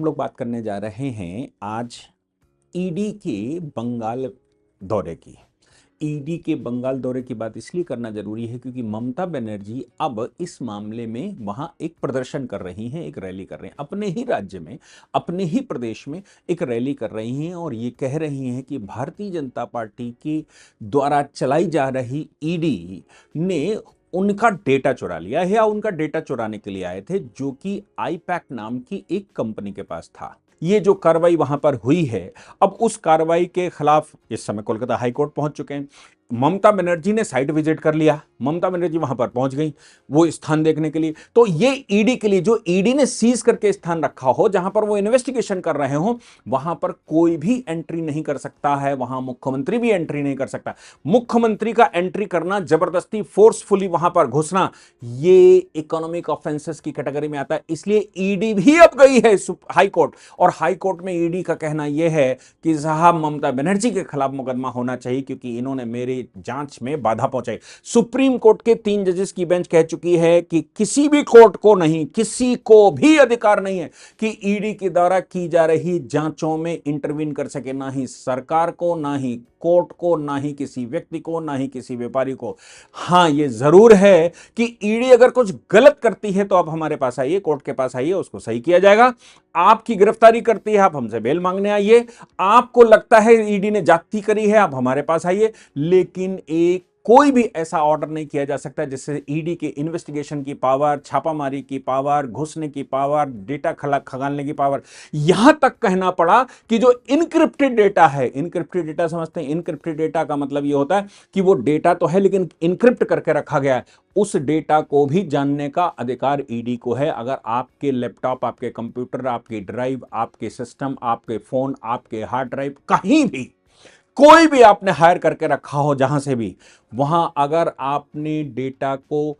हम लोग बात करने जा रहे हैं आज ईडी के बंगाल दौरे की। ईडी के बंगाल दौरे की बात इसलिए करना जरूरी है क्योंकि ममता बनर्जी अब इस मामले में वहां एक प्रदर्शन कर रही हैं, एक रैली कर रही हैं अपने ही राज्य में, अपने ही प्रदेश में एक रैली कर रही हैं और ये कह रही हैं कि भारतीय जनता पार्टी के द्वारा चलाई जा रही ईडी ने उनका डेटा चुरा लिया है या उनका डेटा चुराने के लिए आए थे, जो कि आईपैक नाम की एक कंपनी के पास था। ये जो कार्रवाई वहां पर हुई है, अब उस कार्रवाई के खिलाफ इस समय कोलकाता हाईकोर्ट पहुंच चुके हैं। ममता बनर्जी ने साइट विजिट कर लिया, ममता बनर्जी वहां पर पहुंच गई वो स्थान देखने के लिए। तो ये ईडी के लिए, जो ईडी ने सीज करके स्थान रखा हो, जहां पर वो इन्वेस्टिगेशन कर रहे हो, वहां पर कोई भी एंट्री नहीं कर सकता है, वहां मुख्यमंत्री भी एंट्री नहीं कर सकता। मुख्यमंत्री का एंट्री करना, जबरदस्ती फोर्सफुली वहां पर घुसना, ये इकोनॉमिक ऑफेंसेस की कैटेगरी में आता है। इसलिए ईडी भी अब गई है हाईकोर्ट, और हाईकोर्ट में ईडी का कहना यह है कि साहब ममता बनर्जी के खिलाफ मुकदमा होना चाहिए क्योंकि इन्होंने मेरी जांच में बाधा पहुंचाई। सुप्रीम कोर्ट के 3 जजेस की बेंच कह चुकी है कि किसी भी कोर्ट को नहीं, किसी को भी अधिकार नहीं है कि ईडी के द्वारा की जा रही जांचों में इंटरवीन कर सके, ना ही सरकार को, ना ही कोर्ट को, ना ही किसी व्यक्ति को, ना ही किसी व्यापारी को। हां, यह जरूर है कि ईडी अगर कुछ गलत करती है तो आप हमारे पास आइए, कोर्ट के पास आइए, उसको सही किया जाएगा। आपकी गिरफ्तारी करती है, आप हमसे बेल मांगने आइए। आपको लगता है ईडी ने जाति करी है, आप हमारे पास आइए। लेकिन एक कोई भी ऐसा ऑर्डर नहीं किया जा सकता जिससे ईडी के इन्वेस्टिगेशन की पावर, छापामारी की पावर, घुसने की पावर, डेटा खंगालने की पावर, यहां तक कहना पड़ा कि जो इनक्रिप्टेड डेटा है, इनक्रिप्टेड डेटा समझते हैं, इनक्रिप्टेड डेटा का मतलब यह होता है कि वो डेटा तो है लेकिन इनक्रिप्ट करके रखा गया है, उस डेटा को भी जानने का अधिकार ईडी को है। अगर आपके लैपटॉप, आपके कंप्यूटर, आपकी ड्राइव, आपके सिस्टम, आपके फोन, आपके हार्ड ड्राइव, कहीं भी कोई भी आपने हायर करके रखा हो, जहां से भी, वहां अगर आपने डेटा को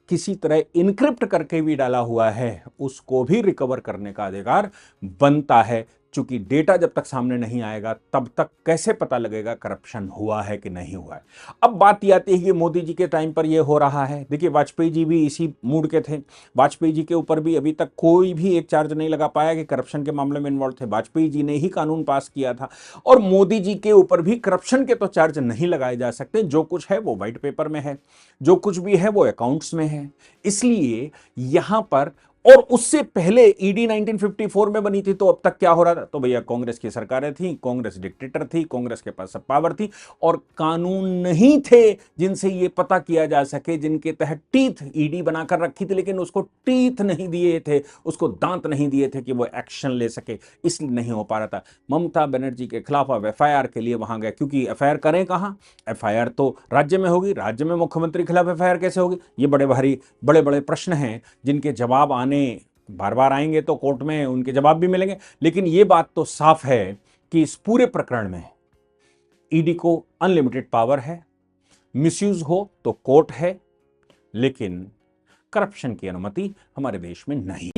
किसी तरह इनक्रिप्ट करके भी डाला हुआ है, उसको भी रिकवर करने का अधिकार बनता है। चूंकि डेटा जब तक सामने नहीं आएगा तब तक कैसे पता लगेगा करप्शन हुआ है कि नहीं हुआ है। अब बात यह आती है कि मोदी जी के टाइम पर यह हो रहा है। देखिए, वाजपेयी जी भी इसी मूड के थे। वाजपेयी जी के ऊपर भी अभी तक कोई भी एक चार्ज नहीं लगा पाया कि करप्शन के मामले में इन्वॉल्व थे। वाजपेयी जी ने ही कानून पास किया था। और मोदी जी के ऊपर भी करप्शन के तो चार्ज नहीं लगाए जा सकते। जो कुछ है वो व्हाइट पेपर में है, जो कुछ भी है वो अकाउंट्स में है। इसलिए यहां पर, और उससे पहले ईडी 1954 में बनी थी, तो अब तक क्या हो रहा था? तो भैया कांग्रेस की सरकारें थी, कांग्रेस डिक्टेटर थी, कांग्रेस के पास सब पावर थी और कानून नहीं थे जिनसे ये पता किया जा सके, जिनके तहत टीथ ईडी बनाकर रखी थी लेकिन उसको टीथ नहीं दिए थे, उसको दांत नहीं दिए थे कि वो एक्शन ले सके, इसलिए नहीं हो पा रहा था। ममता बनर्जी के खिलाफ अब एफआईआर के लिए वहां गए, क्योंकि एफआईआर करें कहां? एफआईआर तो राज्य में होगी, राज्य में मुख्यमंत्री के खिलाफ एफआईआर कैसे होगी? ये बड़े भारी, बड़े बड़े प्रश्न हैं जिनके जवाब आने बार बार आएंगे, तो कोर्ट में उनके जवाब भी मिलेंगे। लेकिन यह बात तो साफ है कि इस पूरे प्रकरण में ईडी को अनलिमिटेड पावर है, मिसयूज हो तो कोर्ट है, लेकिन करप्शन की अनुमति हमारे देश में नहीं।